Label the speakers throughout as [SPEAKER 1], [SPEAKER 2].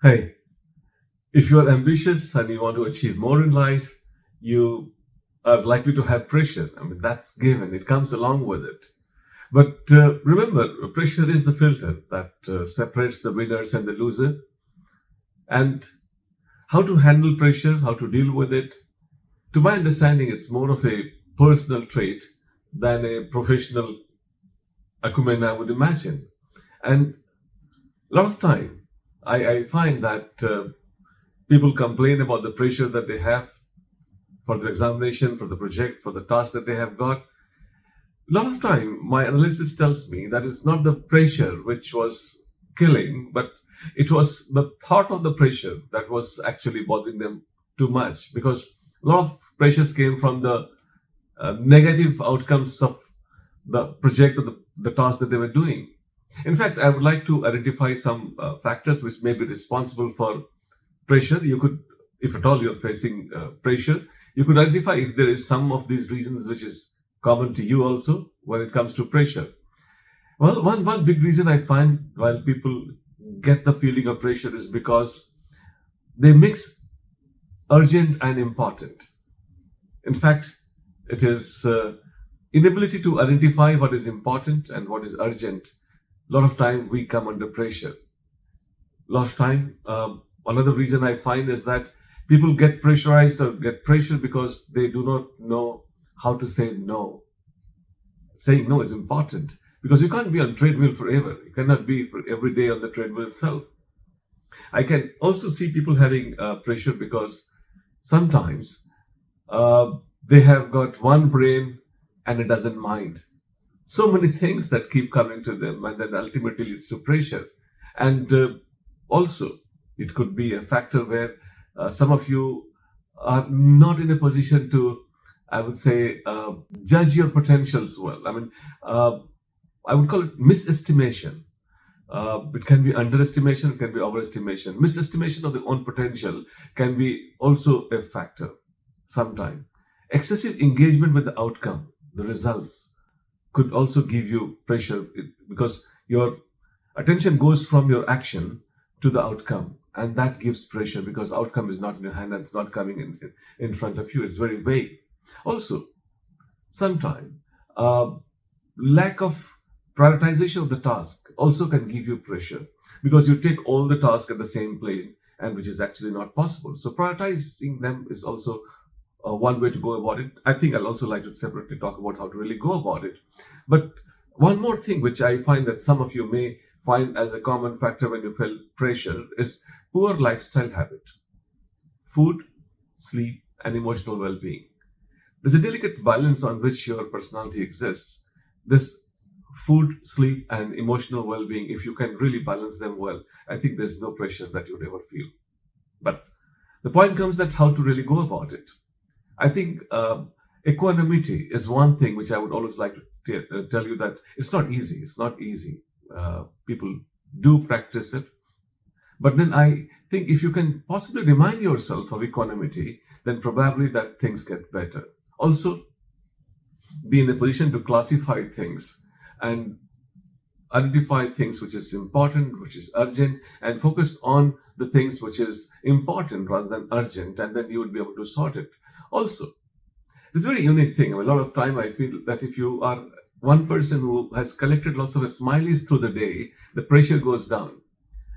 [SPEAKER 1] Hey, if you are ambitious and you want to achieve more in life, you are likely to have pressure. I mean, that's given, it comes along with it. But remember, pressure is the filter that separates the winners and the loser. And how to handle pressure, how to deal with it, to my understanding, it's more of a personal trait than a professional acumen, I would imagine. And a lot of time, I find that people complain about the pressure that they have for the examination, for the project, for the task that they have got. A lot of time, my analysis tells me that it's not the pressure which was killing, but it was the thought of the pressure that was actually bothering them too much because a lot of pressures came from the negative outcomes of the project or the task that they were doing. In fact, I would like to identify some factors which may be responsible for pressure. You could, if at all you're facing pressure, you could identify if there is some of these reasons which is common to you also when it comes to pressure. Well, one big reason I find while people get the feeling of pressure is because they mix urgent and important. In fact, it is inability to identify what is important and what is urgent. A lot of time we come under pressure. A lot of time, another reason I find is that people get pressurized or get pressure because they do not know how to say no. Saying no is important because you can't be on treadmill forever. You cannot be for every day on the treadmill itself. I can also see people having pressure because sometimes they have got one brain and a dozen mind. So many things that keep coming to them, and then ultimately leads to pressure. And also, it could be a factor where some of you are not in a position to, I would say, judge your potentials well. I mean, I would call it misestimation. It can be underestimation, it can be overestimation. Misestimation of the own potential can be also a factor sometime. Excessive engagement with the outcome, the results, could also give you pressure because your attention goes from your action to the outcome, and that gives pressure because outcome is not in your hand and it's not coming in front of you. It's very vague. Also, sometimes lack of prioritization of the task also can give you pressure because you take all the tasks at the same plane, and which is actually not possible. So prioritizing them is also one way to go about it. I think I'll also like to separately talk about how to really go about it. But one more thing which I find that some of you may find as a common factor when you feel pressure is poor lifestyle habit: food, sleep, and emotional well-being. There's a delicate balance on which your personality exists. This food, sleep, and emotional well-being, if you can really balance them well, I think there's no pressure that you would ever feel. But the point comes that how to really go about it. I think equanimity is one thing which I would always like to tell you that it's not easy. It's not easy. People do practice it. But then I think if you can possibly remind yourself of equanimity, then probably that things get better. Also, be in a position to classify things and identify things which is important, which is urgent, and focus on the things which is important rather than urgent, and then you would be able to sort it. Also, this is a very unique thing. A lot of time I feel that if you are one person who has collected lots of smileys through the day, the pressure goes down.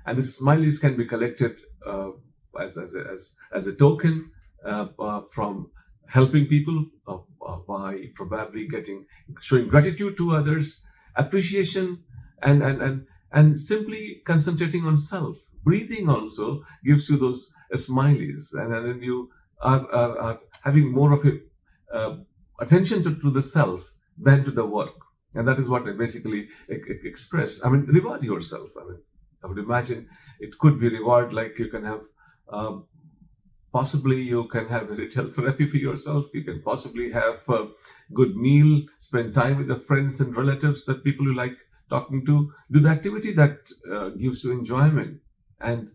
[SPEAKER 1] And the smileys can be collected as a token from helping people by probably showing gratitude to others, appreciation, and simply concentrating on self. Breathing also gives you those smileys, and then you are having more of a attention to the self than to the work, and that is what I basically express. I mean, reward yourself. I mean, I would imagine it could be reward like you can have. Possibly you can have retail therapy for yourself. You can possibly have a good meal, spend time with the friends and relatives that people you like talking to. Do the activity that gives you enjoyment, and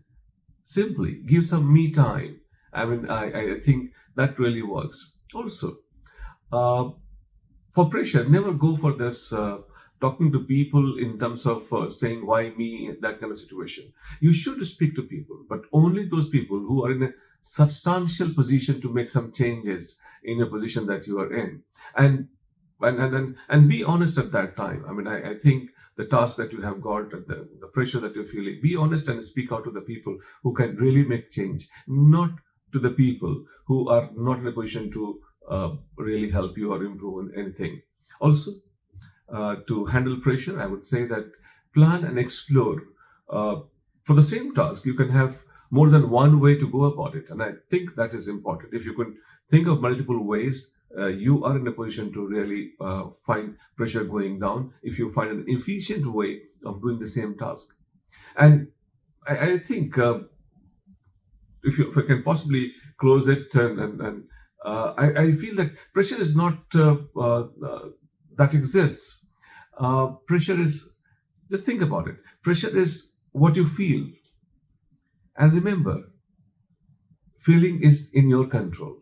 [SPEAKER 1] simply give some me time. I mean, I think that really works. Also, for pressure, never go for this talking to people in terms of saying why me, that kind of situation. You should speak to people, but only those people who are in a substantial position to make some changes in a position that you are in, and and be honest at that time. I mean, I think the task that you have got, the pressure that you're feeling, be honest and speak out to the people who can really make change, not to the people who are not in a position to really help you or improve in anything. Also, to handle pressure, I would say that plan and explore. For the same task, you can have more than one way to go about it. And I think that is important. If you can think of multiple ways, you are in a position to really find pressure going down if you find an efficient way of doing the same task. And I think if I can possibly close it, I feel that pressure is not that exists. Pressure is, just think about it. Pressure is what you feel. And remember, feeling is in your control.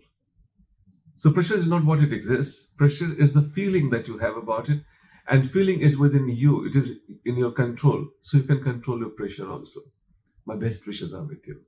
[SPEAKER 1] So pressure is not what it exists. Pressure is the feeling that you have about it. And feeling is within you. It is in your control. So you can control your pressure also. My best wishes are with you.